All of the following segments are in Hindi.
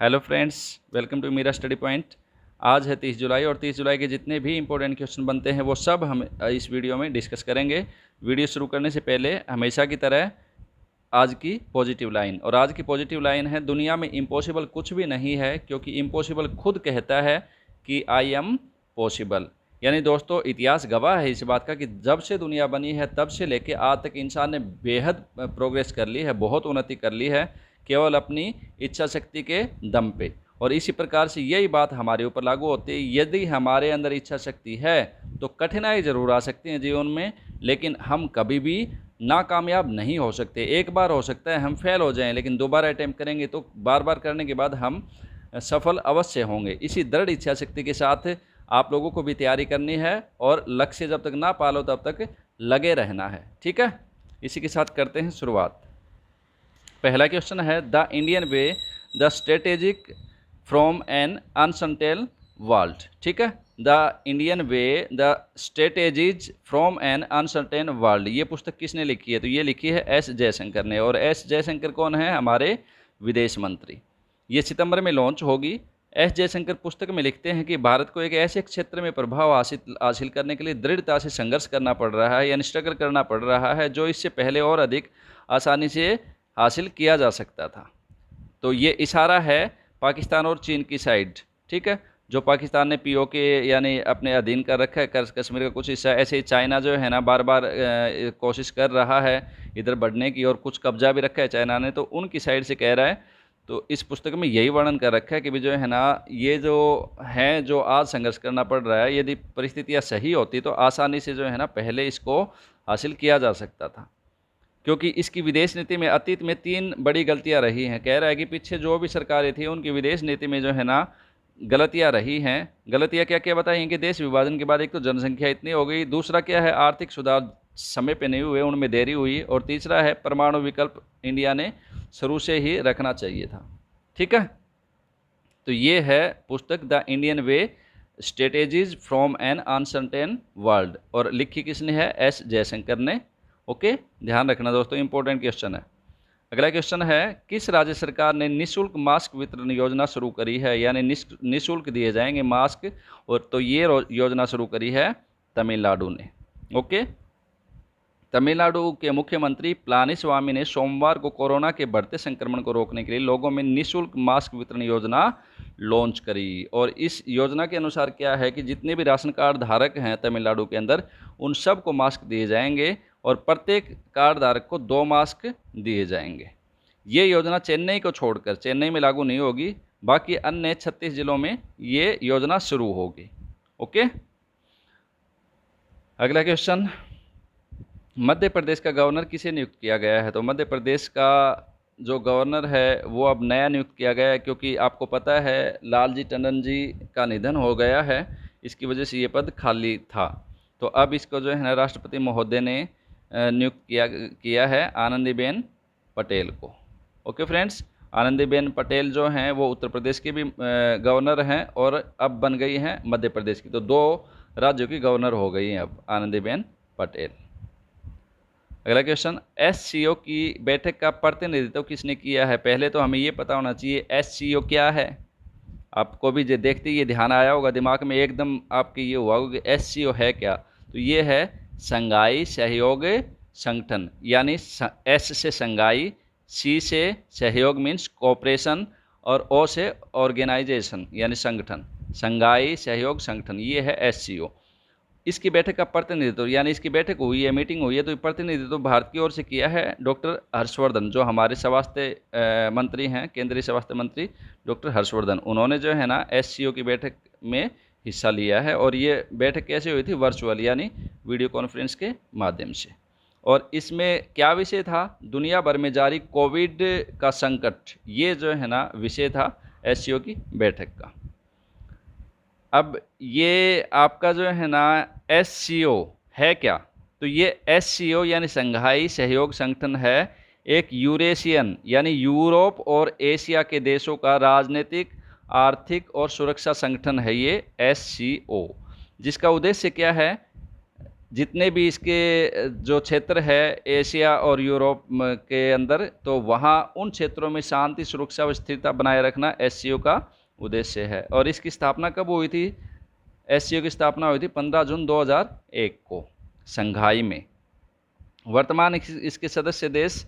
हेलो फ्रेंड्स, वेलकम टू मेरा स्टडी पॉइंट। आज है 30 जुलाई और 30 जुलाई के जितने भी इंपॉर्टेंट क्वेश्चन बनते हैं वो सब हम इस वीडियो में डिस्कस करेंगे। वीडियो शुरू करने से पहले हमेशा की तरह आज की पॉजिटिव लाइन, और आज की पॉजिटिव लाइन है, दुनिया में इम्पॉसिबल कुछ भी नहीं है क्योंकि इम्पॉसिबल खुद कहता है कि आई एम पॉसिबल। यानी दोस्तों, इतिहास गवाह है इस बात का कि जब से दुनिया बनी है तब से लेकर आज तक इंसान ने बेहद प्रोग्रेस कर ली है, बहुत उन्नति कर ली है, केवल अपनी इच्छा शक्ति के दम पे। और इसी प्रकार से यही बात हमारे ऊपर लागू होती है। यदि हमारे अंदर इच्छा शक्ति है तो कठिनाई ज़रूर आ सकती है जीवन में, लेकिन हम कभी भी नाकामयाब नहीं हो सकते। एक बार हो सकता है हम फेल हो जाएं, लेकिन दोबारा अटैम्प्ट करेंगे तो बार बार करने के बाद हम सफल अवश्य होंगे। इसी दृढ़ इच्छा शक्ति के साथ आप लोगों को भी तैयारी करनी है और लक्ष्य जब तक ना पालो तब तक लगे रहना है। ठीक है, इसी के साथ करते हैं शुरुआत। पहला क्वेश्चन है, the Indian way the strategic from N uncertain world. ठीक है, the Indian way the strategies from N uncertain world, ये पुस्तक किसने लिखी है? तो ये लिखी है एस जयशंकर ने। और एस जयशंकर कौन है? हमारे विदेश मंत्री। ये सितंबर में लॉन्च होगी। एस जयशंकर पुस्तक में लिखते हैं कि भारत को एक ऐसे क्षेत्र में प्रभाव हासिल करने के लिए दृढ़ता से संघर्ष करना पड़ रहा है, यानी स्ट्रगल करना पड़ रहा है, जो इससे पहले और अधिक आसानी से हासिल किया जा सकता था। तो ये इशारा है पाकिस्तान और चीन की साइड। ठीक है, जो पाकिस्तान ने पीओके यानी अपने अधीन कर रखा है, कश्मीर का कुछ हिस्सा। ऐसे ही चाइना जो है ना बार बार कोशिश कर रहा है इधर बढ़ने की, और कुछ कब्जा भी रखा है चाइना ने, तो उनकी साइड से कह रहा है। तो इस पुस्तक में यही वर्णन कर रखा है कि भी जो है ना, ये जो है जो आज संघर्ष करना पड़ रहा है, यदि परिस्थितियाँ सही होती तो आसानी से जो है ना पहले इसको हासिल किया जा सकता था। क्योंकि इसकी विदेश नीति में अतीत में 3 बड़ी गलतियां रही हैं। कह रहा है कि पीछे जो भी सरकारें थी उनकी विदेश नीति में जो है ना गलतियां रही हैं। गलतियां क्या क्या बताई हैं कि देश विभाजन के बाद एक तो जनसंख्या इतनी हो गई, दूसरा क्या है, आर्थिक सुधार समय पे नहीं हुए, उनमें देरी हुई, और तीसरा है परमाणु विकल्प इंडिया ने शुरू से ही रखना चाहिए था। ठीक है, तो ये है पुस्तक the Indian way strategies from N uncertain world, और लिखी किसने है? एस जयशंकर ने। ओके, ध्यान रखना दोस्तों, इंपॉर्टेंट क्वेश्चन है। अगला क्वेश्चन है, किस राज्य सरकार ने निःशुल्क मास्क वितरण योजना शुरू करी है? यानी निःशुल्क दिए जाएंगे मास्क, और तो ये योजना शुरू करी है तमिलनाडु ने। ओके, तमिलनाडु के मुख्यमंत्री पलानीस्वामी ने सोमवार को कोरोना के बढ़ते संक्रमण को रोकने के लिए लोगों में निःशुल्क मास्क वितरण योजना लॉन्च करी। और इस योजना के अनुसार क्या है कि जितने भी राशन कार्ड धारक हैं तमिलनाडु के अंदर, उन सब को मास्क दिए जाएंगे, और प्रत्येक कार्ड धारक को 2 मास्क दिए जाएंगे। ये योजना चेन्नई को छोड़कर, चेन्नई में लागू नहीं होगी, बाकी अन्य 36 जिलों में ये योजना शुरू होगी। ओके, अगला क्वेश्चन, मध्य प्रदेश का गवर्नर किसे नियुक्त किया गया है? तो मध्य प्रदेश का जो गवर्नर है वो अब नया नियुक्त किया गया है, क्योंकि आपको पता है लालजी टंडन जी का निधन हो गया है, इसकी वजह से ये पद खाली था। तो अब इसको जो है ना राष्ट्रपति महोदय ने नियुक्त किया है आनंदीबेन पटेल को। ओके फ्रेंड्स, आनंदीबेन पटेल जो हैं वो उत्तर प्रदेश की भी गवर्नर हैं, और अब बन गई हैं मध्य प्रदेश की। तो 2 राज्यों की गवर्नर हो गई हैं अब आनंदीबेन पटेल। अगला क्वेश्चन, एससीओ की बैठक का प्रतिनिधित्व किसने किया है? पहले तो हमें ये पता होना चाहिए एससीओ क्या है। आपको भी देखते ये ध्यान आया होगा, दिमाग में एकदम आपके ये हुआ होगा कि एससीओ है क्या। तो ये है संघाई सहयोग संगठन, यानी एस से संघाई, सी से सहयोग मीन्स कोऑपरेशन, और ओ से ऑर्गेनाइजेशन यानी संगठन, संघाई सहयोग संगठन, ये है एससीओ। इसकी बैठक का प्रतिनिधित्व, यानी इसकी बैठक हुई है, मीटिंग हुई है, तो प्रतिनिधित्व भारत की ओर से किया है डॉक्टर हर्षवर्धन, जो हमारे स्वास्थ्य मंत्री हैं, केंद्रीय स्वास्थ्य मंत्री डॉक्टर हर्षवर्धन। उन्होंने जो है ना एससीओ की बैठक में हिस्सा लिया है, और ये बैठक कैसे हुई थी? वर्चुअल यानी वीडियो कॉन्फ्रेंस के माध्यम से। और इसमें क्या विषय था? दुनिया भर में जारी कोविड का संकट, ये जो है ना विषय था एससीओ की बैठक का। अब ये आपका जो है ना एससीओ है क्या? तो ये एससीओ यानी संघाई सहयोग संगठन है, एक यूरेशियन यानी यूरोप और एशिया के देशों का राजनीतिक, आर्थिक और सुरक्षा संगठन है ये एससीओ, जिसका उद्देश्य क्या है? जितने भी इसके जो क्षेत्र है एशिया और यूरोप के अंदर, तो वहाँ उन क्षेत्रों में शांति, सुरक्षा व स्थिरता बनाए रखना एससीओ का उद्देश्य है। और इसकी स्थापना कब हुई थी? एससीओ की स्थापना हुई थी 15 जून 2001 को शंघाई में। वर्तमान इसके सदस्य देश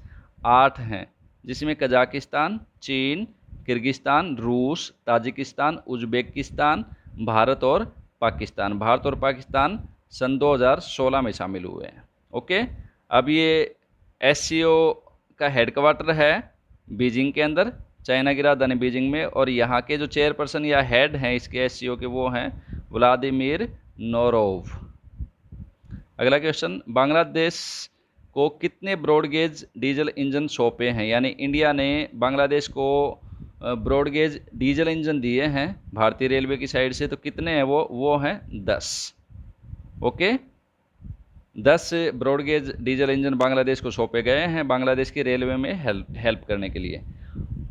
8 हैं, जिसमें कजाकिस्तान, चीन, किर्गिस्तान, रूस, ताजिकिस्तान, उज्बेकिस्तान, भारत और पाकिस्तान। भारत और पाकिस्तान सन 2016 में शामिल हुए हैं। ओके, अब ये एससीओ का हेडक्वार्टर है बीजिंग के अंदर, चाइना की राजधानी बीजिंग में, और यहाँ के जो चेयरपर्सन या हेड हैं इसके एससीओ के वो हैं व्लादिमीर नोरोव। अगला क्वेश्चन, बांग्लादेश को कितने ब्रॉडगेज डीजल इंजन सौंपे हैं? यानी इंडिया ने बांग्लादेश को ब्रॉडगेज डीजल इंजन दिए हैं भारतीय रेलवे की साइड से, तो कितने हैं वो हैं 10। Okay, 10 broad gauge diesel engine Bangladesh को सौंपे गए हैं बांग्लादेश की रेलवे में हेल्प करने के लिए।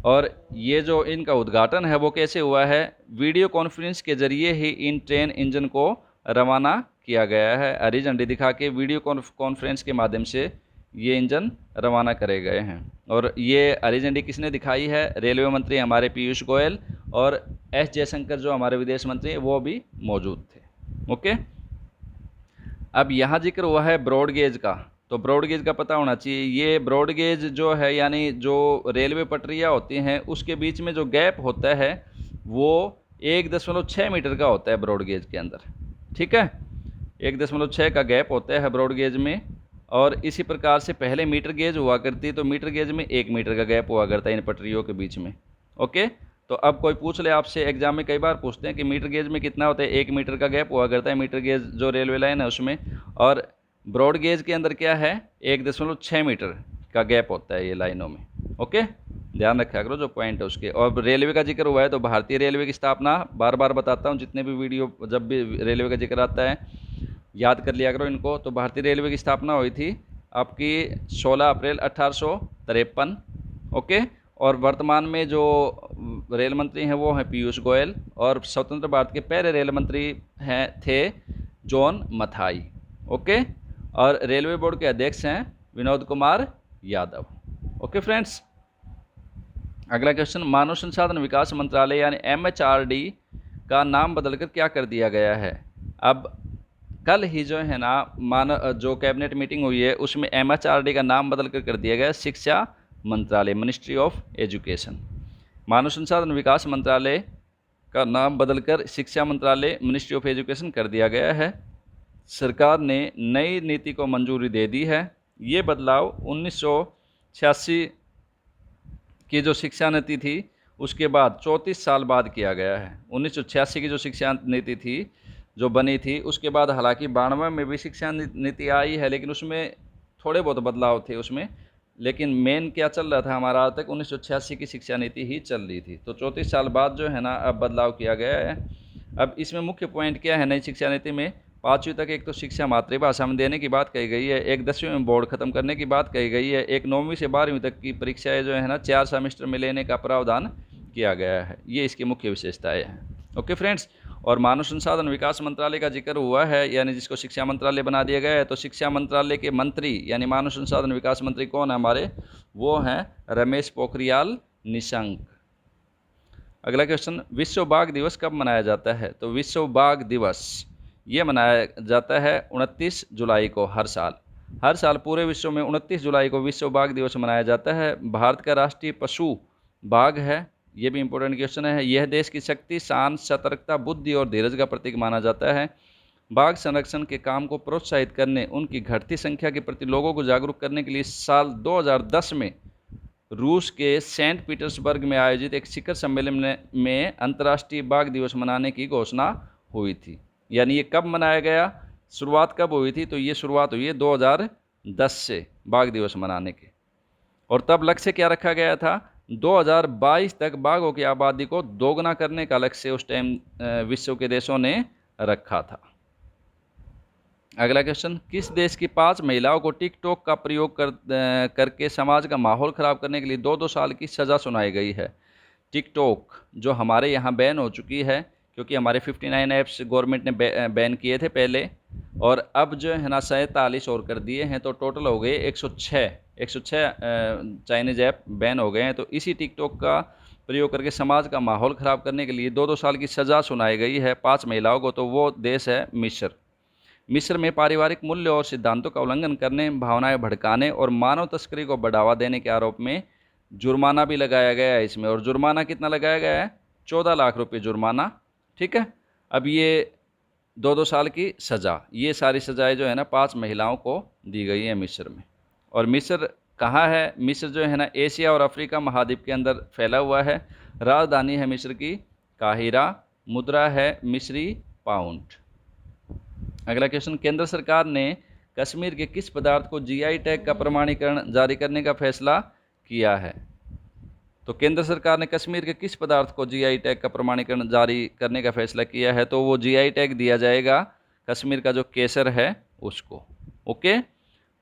और ये जो इनका उद्घाटन है वो कैसे हुआ है? वीडियो कॉन्फ्रेंस के जरिए ही इन ट्रेन इंजन को रवाना किया गया है। हरी झंडी दिखा के वीडियो कॉन्फ्रेंस के माध्यम से ये इंजन रवाना करे गए हैं। और ये हरी झंडी किसने दिखाई है? रेलवे मंत्री हमारे पीयूष गोयल और एस जयशंकर जो हमारे विदेश मंत्री हैं वो भी मौजूद थे। ओके, अब यहाँ जिक्र हुआ है ब्रॉडगेज का, तो ब्रॉडगेज का पता होना चाहिए। ये ब्रॉडगेज जो है यानी जो रेलवे पटरियाँ होती हैं उसके बीच में जो गैप होता है वो 1.6 मीटर का होता है ब्रॉडगेज के अंदर। ठीक है, 1.6 का गैप होता है ब्रॉडगेज में। और इसी प्रकार से पहले मीटर गेज हुआ करती, तो मीटर गेज में 1 मीटर का गैप हुआ करता है इन पटरियों के बीच में। ओके, तो अब कोई पूछ ले आपसे एग्जाम में, कई बार पूछते हैं कि मीटर गेज में कितना होता है? 1 मीटर का गैप हुआ करता है मीटर गेज जो रेलवे लाइन है उसमें, और ब्रॉड गेज के अंदर क्या है? 1.6 मीटर का गैप होता है ये लाइनों में। ओके, ध्यान रखा करो जो पॉइंट है उसके। और रेलवे का जिक्र हुआ है तो भारतीय रेलवे की स्थापना, बार बार बताता हूँ जितने भी वीडियो जब भी रेलवे का जिक्र आता है याद कर लिया करो इनको। तो भारतीय रेलवे की स्थापना हुई थी आपकी 16 अप्रैल 1853। ओके, और वर्तमान में जो रेल मंत्री हैं वो हैं पीयूष गोयल, और स्वतंत्र भारत के पहले रेल मंत्री थे जॉन मथाई। ओके, और रेलवे बोर्ड के अध्यक्ष हैं विनोद कुमार यादव। ओके फ्रेंड्स, अगला क्वेश्चन, मानव संसाधन विकास मंत्रालय यानी MHRD का नाम बदलकर क्या कर दिया गया है? अब कल ही जो है ना जो कैबिनेट मीटिंग हुई है उसमें MHRD का नाम बदलकर कर दिया गया शिक्षा मंत्रालय, मिनिस्ट्री ऑफ एजुकेशन। मानव संसाधन विकास मंत्रालय का नाम बदलकर शिक्षा मंत्रालय, मिनिस्ट्री ऑफ एजुकेशन कर दिया गया है। सरकार ने नई नीति को मंजूरी दे दी है। ये बदलाव 1986 की जो शिक्षा नीति थी उसके बाद 34 साल बाद किया गया है। 1986 की जो शिक्षा नीति थी जो बनी थी उसके बाद, हालांकि 92 में भी शिक्षा नीति आई है लेकिन उसमें थोड़े बहुत बदलाव थे उसमें, लेकिन मेन क्या चल रहा था हमारा आज तक 1986 की शिक्षा नीति ही चल रही थी। तो 34 साल बाद जो है ना अब बदलाव किया गया है। अब इसमें मुख्य पॉइंट क्या है नई शिक्षा नीति में? 5वीं तक एक तो शिक्षा मातृभाषा में देने की बात कही गई है, एक 10वीं में बोर्ड खत्म करने की बात कही गई है, एक 9वीं से 12वीं तक की परीक्षाएं जो है ना 4 सेमेस्टर में लेने का प्रावधान किया गया है। ये इसकी मुख्य विशेषताएँ हैं। ओके फ्रेंड्स, और मानव संसाधन विकास मंत्रालय का जिक्र हुआ है यानी जिसको शिक्षा मंत्रालय बना दिया गया है, तो शिक्षा मंत्रालय के मंत्री यानी मानव संसाधन विकास मंत्री कौन है हमारे? वो हैं रमेश पोखरियाल निशंक। अगला क्वेश्चन, विश्व बाघ दिवस कब मनाया जाता है? तो विश्व बाघ दिवस ये मनाया जाता है 29 जुलाई को हर साल पूरे विश्व में 29 जुलाई को विश्व बाघ दिवस मनाया जाता है। भारत का राष्ट्रीय पशु बाघ है, ये भी इंपॉर्टेंट क्वेश्चन है। यह देश की शक्ति, शान, सतर्कता, बुद्धि और धीरज का प्रतीक माना जाता है। बाघ संरक्षण के काम को प्रोत्साहित करने, उनकी घटती संख्या के प्रति लोगों को जागरूक करने के लिए साल 2010 में रूस के सेंट पीटर्सबर्ग में आयोजित एक शिखर सम्मेलन में अंतर्राष्ट्रीय बाघ दिवस मनाने की घोषणा हुई थी। यानी ये कब मनाया गया, शुरुआत कब हुई थी? तो ये शुरुआत हुई है 2010 से बाघ दिवस मनाने के। और तब लक्ष्य क्या रखा गया था? 2022 तक बाघों की आबादी को दोगुना करने का लक्ष्य उस टाइम विश्व के देशों ने रखा था। अगला क्वेश्चन, किस देश की 5 महिलाओं को टिकटॉक का प्रयोग करके समाज का माहौल ख़राब करने के लिए 2-2 साल की सज़ा सुनाई गई है? टिकटॉक जो हमारे यहाँ बैन हो चुकी है क्योंकि हमारे 59 ऐप्स गवर्नमेंट ने बैन किए थे पहले, और अब जो है ना 47 और कर दिए हैं, तो टोटल हो गए 106 चाइनीज़ ऐप बैन हो गए हैं। तो इसी टिकटॉक का प्रयोग करके समाज का माहौल ख़राब करने के लिए 2-2 साल की सज़ा सुनाई गई है 5 महिलाओं को। तो वो देश है मिस्र। मिस्र में पारिवारिक मूल्य और सिद्धांतों का उल्लंघन करने, भावनाएं भड़काने और मानव तस्करी को बढ़ावा देने के आरोप में जुर्माना भी लगाया गया है इसमें। और जुर्माना कितना लगाया गया है? 14 लाख रुपये जुर्माना। ठीक है। अब ये 2-2 साल की सज़ा, ये सारी सज़ाएँ जो है ना 5 महिलाओं को दी गई हैं मिस्र में। और मिस्र कहाँ है? मिस्र जो है ना एशिया और अफ्रीका महाद्वीप के अंदर फैला हुआ है। राजधानी है मिस्र की काहिरा। मुद्रा है मिस्री पाउंड। अगला क्वेश्चन, केंद्र सरकार ने कश्मीर के किस पदार्थ को जीआई टैग का प्रमाणीकरण जारी करने का फैसला किया है? तो केंद्र सरकार ने कश्मीर के किस पदार्थ को जीआई टैग का प्रमाणीकरण जारी करने का फैसला किया है? तो वो जीआई टैग दिया जाएगा कश्मीर का जो केसर है उसको। ओके।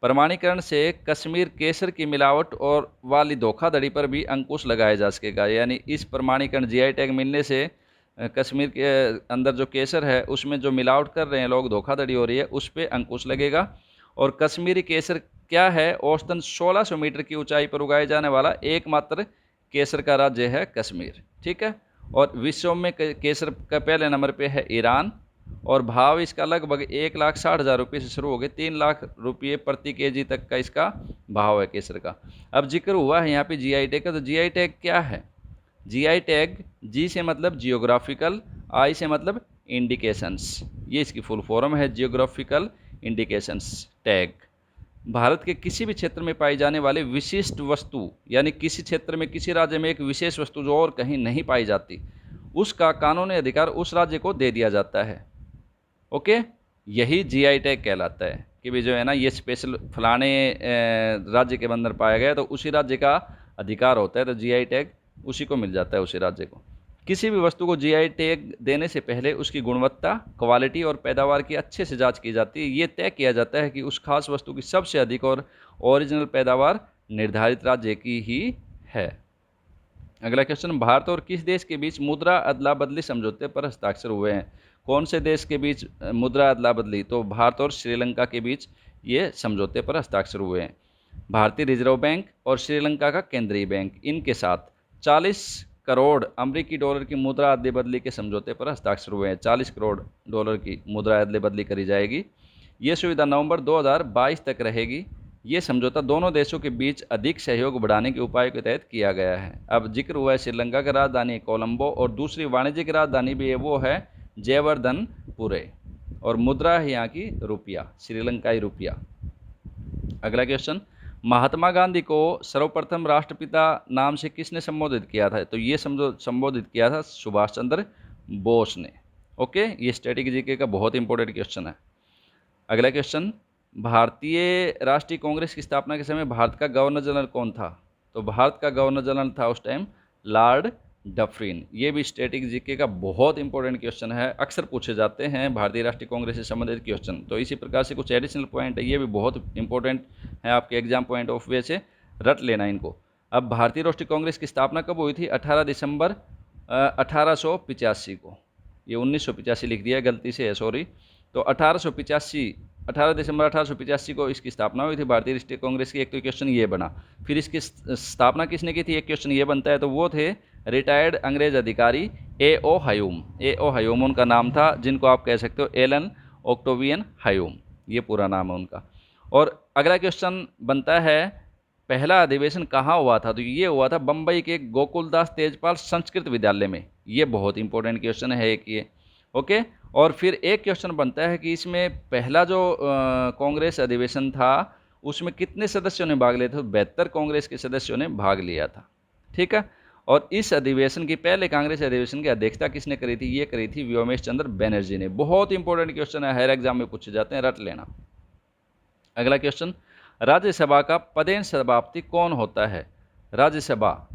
प्रमाणीकरण से कश्मीर केसर की मिलावट और वाली धोखाधड़ी पर भी अंकुश लगाया जा सकेगा। यानी इस प्रमाणीकरण जीआई टैग मिलने से कश्मीर के अंदर जो केसर है उसमें जो मिलावट कर रहे हैं लोग, धोखाधड़ी हो रही है, उस पर अंकुश लगेगा। और कश्मीरी केसर क्या है? औसतन 1600 मीटर की ऊंचाई पर उगाए जाने वाला एकमात्र केसर का राज्य है कश्मीर। ठीक है। और विश्व में केसर का पहले नंबर पे है ईरान। और भाव इसका लगभग 1,60,000 रुपये से शुरू हो गए 3 लाख रुपये प्रति केजी तक का इसका भाव है केसर का। अब जिक्र हुआ है यहाँ पे जीआई टैग का, तो जीआई टैग क्या है? जीआई टैग, जी से मतलब जियोग्राफिकल, आई से मतलब इंडिकेशंस, ये इसकी फुल फॉर्म है, जियोग्राफिकल इंडिकेशंस टैग। भारत के किसी भी क्षेत्र में पाई जाने वाली विशिष्ट वस्तु, यानी किसी क्षेत्र में किसी राज्य में एक विशेष वस्तु जो और कहीं नहीं पाई जाती, उसका कानूनी अधिकार उस राज्य को दे दिया जाता है। ओके। यही जीआई टैग कहलाता है कि भी जो है ना ये स्पेशल फलाने राज्य के अंदर पाया गया, तो उसी राज्य का अधिकार होता है, तो जीआई टैग उसी को मिल जाता है, उसी राज्य को। किसी भी वस्तु को जीआई टैग देने से पहले उसकी गुणवत्ता, क्वालिटी और पैदावार की अच्छे से जांच की जाती है। ये तय किया जाता है कि उस खास वस्तु की सबसे अधिक और ओरिजिनल पैदावार निर्धारित राज्य की ही है। अगला क्वेश्चन, भारत और किस देश के बीच मुद्रा अदला बदली समझौते पर हस्ताक्षर हुए हैं? कौन से देश के बीच मुद्रा अदला बदली? तो भारत और श्रीलंका के बीच ये समझौते पर हस्ताक्षर हुए हैं। भारतीय रिजर्व बैंक और श्रीलंका का केंद्रीय बैंक, इनके साथ 40 करोड़ अमेरिकी डॉलर की मुद्रा अदले बदली के समझौते पर हस्ताक्षर हुए हैं। 40 करोड़ डॉलर की मुद्रा अदले बदली करी जाएगी। ये सुविधा नवंबर 2022 तक रहेगी। ये समझौता दोनों देशों के बीच अधिक सहयोग बढ़ाने के उपाय के तहत किया गया है। अब जिक्र हुआ है श्रीलंका की राजधानी कोलंबो, और दूसरी वाणिज्यिक राजधानी भी है, वो है जयवर्धनपुरे। और मुद्रा है यहाँ की रुपया, श्रीलंकाई रुपया। अगला क्वेश्चन, महात्मा गांधी को सर्वप्रथम राष्ट्रपिता नाम से किसने संबोधित किया था? तो ये संबोधित किया था सुभाष चंद्र बोस ने। ओके। ये स्टैटिक जीके का बहुत इंपॉर्टेंट क्वेश्चन है। अगला क्वेश्चन, भारतीय राष्ट्रीय कांग्रेस की स्थापना के समय भारत का गवर्नर जनरल कौन था? तो भारत का गवर्नर जनरल था उस टाइम लॉर्ड डफरिन। ये भी स्टैटिक जीके का बहुत इंपॉर्टेंट क्वेश्चन है, अक्सर पूछे जाते हैं भारतीय राष्ट्रीय कांग्रेस से संबंधित क्वेश्चन। तो इसी प्रकार से कुछ एडिशनल पॉइंट है, ये भी बहुत इंपॉर्टेंट है आपके एग्जाम पॉइंट ऑफ व्यू से, रट लेना इनको। अब भारतीय राष्ट्रीय कांग्रेस की स्थापना कब हुई थी? 18 दिसंबर 1885 को। ये 1985 लिख दिया, गलती से है, सॉरी। तो 18 दिसंबर 1885 को इसकी स्थापना हुई थी भारतीय राष्ट्रीय कांग्रेस की। एक तो क्वेश्चन ये बना। फिर इसकी स्थापना किसने की थी? एक क्वेश्चन ये बनता है, तो वो थे रिटायर्ड अंग्रेज अधिकारी A.O. ह्यूम। A.O. ह्यूम उनका नाम था, जिनको आप कह सकते हो एलन ऑक्टेवियन ह्यूम, ये पूरा नाम है उनका। और अगला क्वेश्चन बनता है, पहला अधिवेशन कहाँ हुआ था? तो ये हुआ था बम्बई के गोकुलदास तेजपाल संस्कृत विद्यालय में। ये बहुत इंपॉर्टेंट क्वेश्चन है एक ये। ओके। और फिर एक क्वेश्चन बनता है कि इसमें पहला जो कांग्रेस अधिवेशन था उसमें कितने सदस्यों ने भाग लिया था? 72 कांग्रेस के सदस्यों ने भाग लिया था। ठीक है। और इस अधिवेशन की, पहले कांग्रेस अधिवेशन की अध्यक्षता किसने करी थी? ये करी थी व्योमेश चंद्र बनर्जी ने। बहुत इंपॉर्टेंट क्वेश्चन है, हर एग्जाम में पूछे जाते हैं, रट लेना। अगला क्वेश्चन, राज्यसभा का पदेन सभापति कौन होता है? राज्यसभा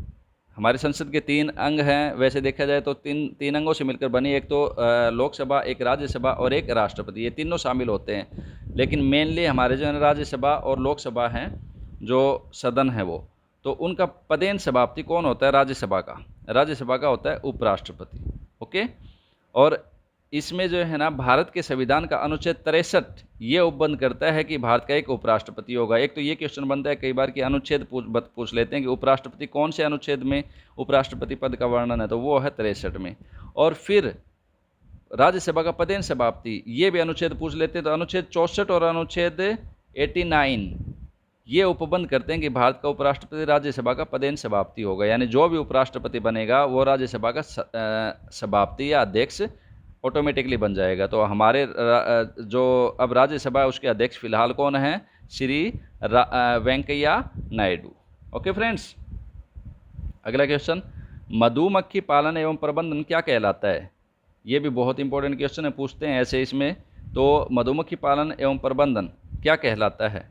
हमारे संसद के 3 अंग हैं, वैसे देखा जाए तो तीन अंगों से मिलकर बनी, एक तो लोकसभा, एक राज्यसभा और एक राष्ट्रपति, ये तीनों शामिल होते हैं। लेकिन मेनली हमारे जो है राज्यसभा और लोकसभा हैं, जो सदन है वो, तो उनका पदेन सभापति कौन होता है? राज्यसभा का होता है उपराष्ट्रपति। ओके। और इसमें जो है ना भारत के संविधान का अनुच्छेद 63 ये उपबंध करता है कि भारत का एक उपराष्ट्रपति होगा। एक तो ये क्वेश्चन बनता है कई बार कि अनुच्छेद पूछ लेते हैं कि उपराष्ट्रपति कौन से अनुच्छेद में उपराष्ट्रपति पद का वर्णन है, तो वो है 63 में। और फिर राज्यसभा का पदेन समाप्ति ये भी अनुच्छेद पूछ लेते हैं, तो अनुच्छेद 64 और अनुच्छेद 89 ये उपबंध करते हैं कि भारत का उपराष्ट्रपति राज्यसभा का पदेन समाप्ति होगा, यानी जो भी उपराष्ट्रपति बनेगा वो राज्यसभा का सभापति या अध्यक्ष ऑटोमेटिकली बन जाएगा। तो हमारे जो अब राज्यसभा है उसके अध्यक्ष फिलहाल कौन है? श्री वेंकैया नायडू। ओके फ्रेंड्स, अगला क्वेश्चन, मधुमक्खी पालन एवं प्रबंधन क्या कहलाता है? ये भी बहुत इंपॉर्टेंट क्वेश्चन है, पूछते हैं ऐसे इसमें। तो मधुमक्खी पालन एवं प्रबंधन क्या कहलाता है?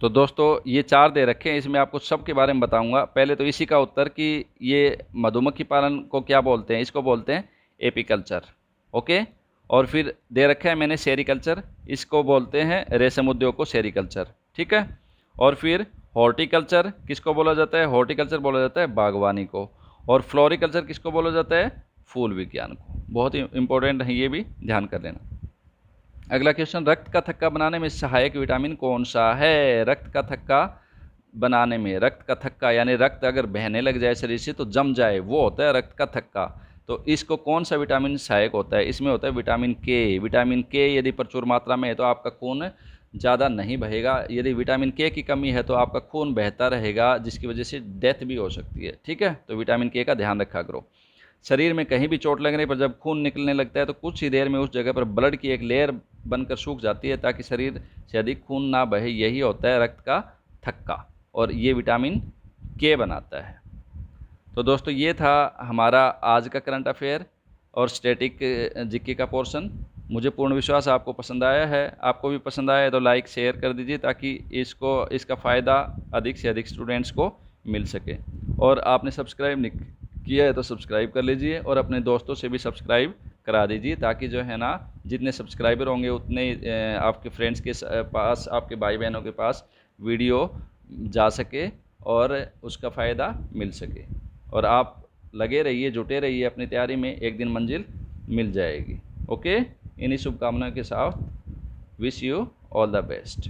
तो दोस्तों ये 4 दे रखे हैं, इसमें आपको सब के बारे में बताऊंगा। पहले तो इसी का उत्तर कि ये मधुमक्खी पालन को क्या बोलते हैं, इसको बोलते हैं एपीकल्चर। ओके, और फिर दे रखा है मैंने सेरीकल्चर, इसको बोलते हैं रेशम उद्योग को सेरीकल्चर। ठीक है, और फिर हॉर्टिकल्चर किसको बोला जाता है? हॉर्टिकल्चर बोला जाता है बागवानी को। और फ्लोरिकल्चर किसको बोला जाता है? फूल विज्ञान को। बहुत ही इंपॉर्टेंट है, ये भी ध्यान कर लेना। अगला क्वेश्चन, रक्त का थक्का बनाने में सहायक विटामिन कौन सा है? रक्त का थक्का बनाने में, रक्त का थक्का यानी रक्त अगर बहने लग जाए शरीर से तो जम जाए, वो होता है रक्त का थक्का। तो इसको कौन सा विटामिन सहायक होता है? इसमें होता है विटामिन के। विटामिन के यदि प्रचुर मात्रा में है तो आपका खून ज़्यादा नहीं बहेगा। यदि विटामिन के की कमी है तो आपका खून बहता रहेगा, जिसकी वजह से डेथ भी हो सकती है। ठीक है, तो विटामिन के का ध्यान रखा करो। शरीर में कहीं भी चोट लगने पर जब खून निकलने लगता है तो कुछ ही देर में उस जगह पर ब्लड की एक लेयर बनकर सूख जाती है ताकि शरीर से अधिक खून ना बहे। यही होता है रक्त का थक्का, और ये विटामिन के बनाता है। तो दोस्तों ये था हमारा आज का करंट अफेयर और स्टैटिक जीके का पोर्शन। मुझे पूर्ण विश्वास आपको पसंद आया है। आपको भी पसंद आया है तो लाइक शेयर कर दीजिए ताकि इसका फ़ायदा अधिक से अधिक स्टूडेंट्स को मिल सके। और आपने सब्सक्राइब नहीं किया है तो सब्सक्राइब कर लीजिए और अपने दोस्तों से भी सब्सक्राइब करा दीजिए, ताकि जो है ना जितने सब्सक्राइबर होंगे उतने आपके फ्रेंड्स के पास, आपके भाई बहनों के पास वीडियो जा सके और उसका फ़ायदा मिल सके। और आप लगे रहिए, जुटे रहिए अपनी तैयारी में, एक दिन मंजिल मिल जाएगी। ओके, इन्हीं शुभकामनाओं के साथ wish you all the best.